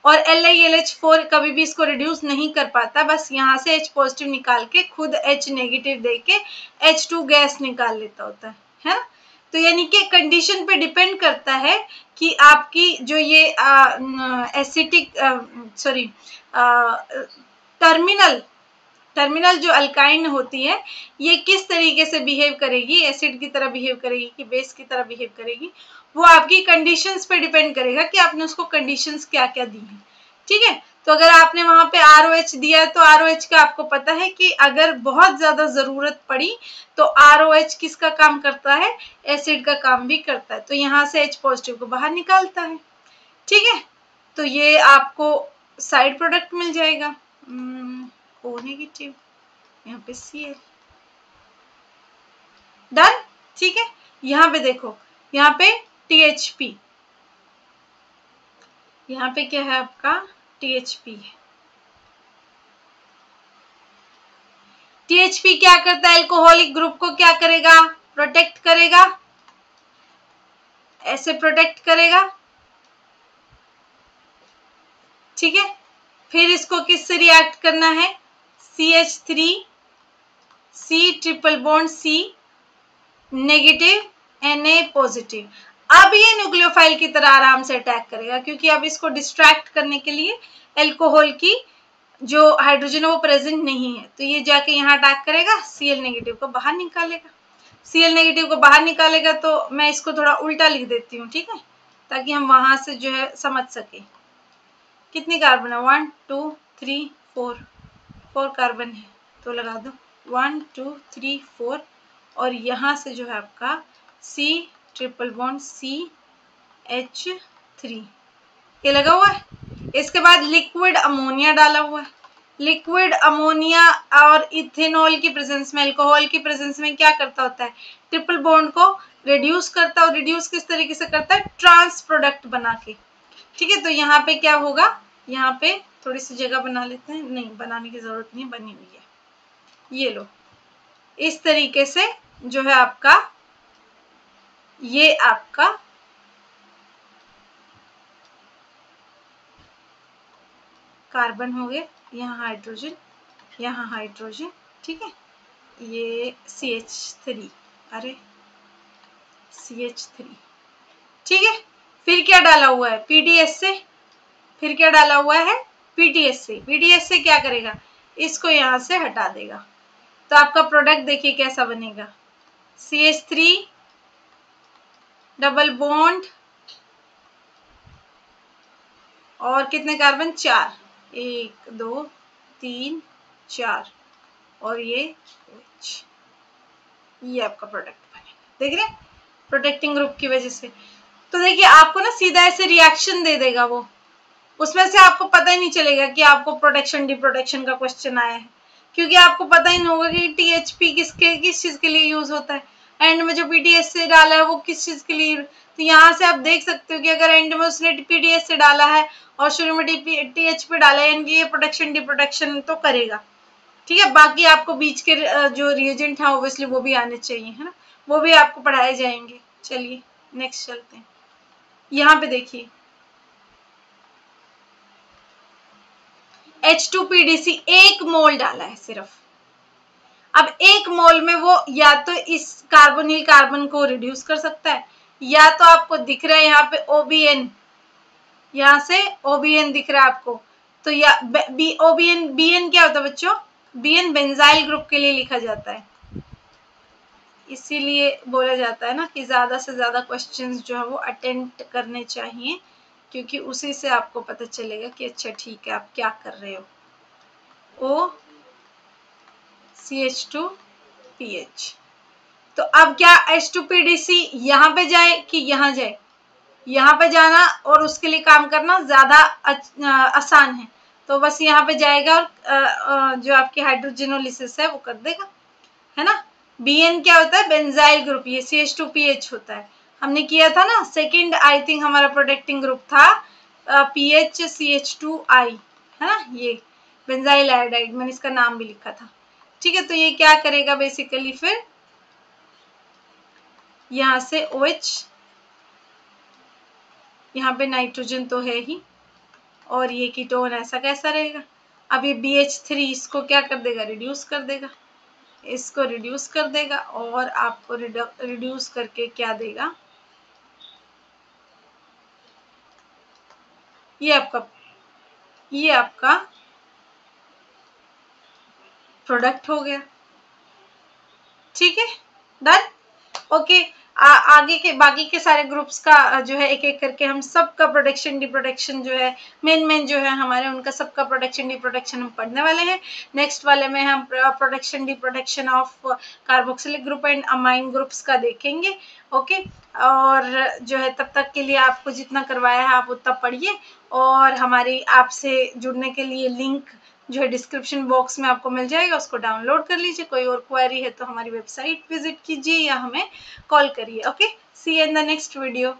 और LiAlH4 कभी भी इसको रिड्यूस नहीं कर पाता, बस यहाँ से H पॉजिटिव निकाल के खुद H नेगेटिव दे के H2 गैस निकाल लेता होता है ना। तो यानी कि कंडीशन पे डिपेंड करता है कि आपकी जो ये एसिटिक टर्मिनल जो अल्काइन होती है ये किस तरीके से बिहेव करेगी, एसिड की तरह बिहेव करेगी कि बेस की तरह बिहेव करेगी, वो आपकी कंडीशंस पे डिपेंड करेगा कि आपने उसको कंडीशंस क्या क्या दी हैं। ठीक है, तो अगर आपने वहां पे ROH दिया है तो ROH का आपको पता है कि अगर बहुत ज्यादा जरूरत पड़ी तो ROH किसका काम करता है, एसिड का काम भी करता है, तो यहाँ से H पॉजिटिव को बाहर निकालता है। ठीक है, तो ये आपको साइड प्रोडक्ट मिल जाएगा O नेगेटिव, यहाँ पे Cl डन। ठीक है, यहाँ पे देखो, यहाँ पे THP, यहाँ पे क्या है आपका THP है। THP क्या करता है, एल्कोहलिक ग्रुप को क्या करेगा, प्रोटेक्ट करेगा, ऐसे प्रोटेक्ट करेगा। ठीक है, फिर इसको किससे रिएक्ट करना है, CH3 C triple bond C negative Na positive. अब ये न्यूक्लियोफाइल की तरह आराम से अटैक करेगा, क्योंकि अब इसको डिस्ट्रैक्ट करने के लिए एल्कोहल की जो हाइड्रोजन है वो प्रेजेंट नहीं है, तो ये जाके यहाँ अटैक करेगा, Cl नेगेटिव को बाहर निकालेगा। Cl नेगेटिव को बाहर निकालेगा तो मैं इसको थोड़ा उल्टा लिख देती हूँ, ठीक है, ताकि हम वहां से जो है समझ सके। कितनी कार्बन है, 1 2 3 4 कार्बन है, तो लगा दो 1 2 3 4, और यहाँ से जो है आपका C ट्रिपल बॉन्ड CH3 ये लगा हुआ है। इसके बाद लिक्विड अमोनिया डाला हुआ है। लिक्विड अमोनिया और इथेनॉल की प्रेजेंस में, अल्कोहल की प्रेजेंस में क्या करता होता है, ट्रिपल बॉन्ड को रिड्यूस करता है, और रिड्यूस किस तरीके से करता है, ट्रांस प्रोडक्ट बना के। ठीक है, तो यहाँ पे क्या होगा, यहाँ पे थोड़ी सी जगह बना लेते हैं, नहीं बनाने की जरूरत नहीं, बनी हुई है, ये लो, इस तरीके से जो है आपका ये आपका कार्बन हो गया, यहाँ हाइड्रोजन, यहाँ हाइड्रोजन। ठीक है, ये CH3, अरे CH3। ठीक है, फिर क्या डाला हुआ है, PDS से, फिर क्या डाला हुआ है, PDS से। PDS से क्या करेगा, इसको यहाँ से हटा देगा, तो आपका प्रोडक्ट देखिए कैसा बनेगा, CH3 डबल बॉन्ड और कितने कार्बन, 4, 1 2 3 4, और ये OH, ये आपका प्रोडक्ट बनेगा। देख रहे हैं, प्रोटेक्टिंग ग्रुप की वजह से। तो देखिए आपको ना सीधा ऐसे रिएक्शन दे देगा वो, उसमें से आपको पता ही नहीं चलेगा कि आपको प्रोटेक्शन डिप्रोटेक्शन का क्वेश्चन आया है, क्योंकि आपको पता ही नहीं होगा कि THP किस चीज के लिए यूज होता है, एंड में जो PDS से डाला है वो किस चीज के लिए। तो यहाँ से आप देख सकते हो कि अगर एंड में उसने PDS से डाला है और शुरू में THP डाला है, यानी ये प्रोटेक्शन डिप्रोटेक्शन तो करेगा। ठीक है, बाकी आपको बीच के जो रिएजेंट है ऑब्वियसली वो भी आने चाहिए, है ना, वो भी आपको पढ़ाए जाएंगे। चलिए नेक्स्ट चलते हैं। यहाँ पे देखिए H2PDC 1 मोल डाला है सिर्फ। अब 1 मोल में वो या तो इस कार्बोनिल कार्बन को रिड्यूस कर सकता है, या तो आपको दिख रहा है यहाँ पे OBN, यहाँ से OBN दिख रहा है आपको, तो या OBN, BN क्या होता है बच्चों, BN बेंजाइल ग्रुप के लिए लिखा जाता है, इसीलिए बोला जाता है ना कि ज्यादा से ज्यादा क्वेश्चंस जो है वो अटेम्प्ट करने चाहिए, क्योंकि उसी से आपको पता चलेगा कि अच्छा ठीक है आप क्या कर रहे हो। O CH2PH, तो अब क्या H2PDC यहाँ पे जाए कि यहाँ जाए, यहाँ पे जाना और उसके लिए काम करना ज्यादा आसान है, तो बस यहाँ पे जाएगा और जो आपकी हाइड्रोजिनोलिसिस है वो कर देगा, है ना। BN क्या होता है, बेंजाइल ग्रुप, ये CH2PH होता है, हमने किया था ना सेकंड, आई थिंक हमारा प्रोटेक्टिंग ग्रुप था PH CH2I, है ना, ये बेंजाइल आयोडाइड, मैंने इसका नाम भी लिखा था। ठीक है, तो ये क्या करेगा बेसिकली, फिर यहाँ से OH, यहाँ पे नाइट्रोजन तो है ही, और ये कीटोन ऐसा कैसा रहेगा, अब ये BH3 इसको क्या कर देगा, रिड्यूस कर देगा। इसको रिड्यूस कर देगा और आपको रिड्यूस करके क्या देगा, ये आपका प्रोडक्ट हो गया। ठीक है, डन। ओके, आगे के बाकी के सारे ग्रुप्स का जो है एक एक करके हम सबका प्रोटेक्शन डिप्रोटेक्शन जो है मेन जो है हमारे उनका सबका प्रोटेक्शन डिप्रोटेक्शन हम पढ़ने वाले हैं। नेक्स्ट वाले में हम protection deprotection of carboxylic group and amine groups का देखेंगे। ओके, और जो है तब तक के लिए आपको जितना करवाया है आप उतना पढ़िए, और हमारी आपसे जुड़ने के लिए लिंक जो है डिस्क्रिप्शन बॉक्स में आपको मिल जाएगा, उसको डाउनलोड कर लीजिए। कोई और क्वेरी है तो हमारी वेबसाइट विजिट कीजिए या हमें कॉल करिए। Okay, see you in the next video.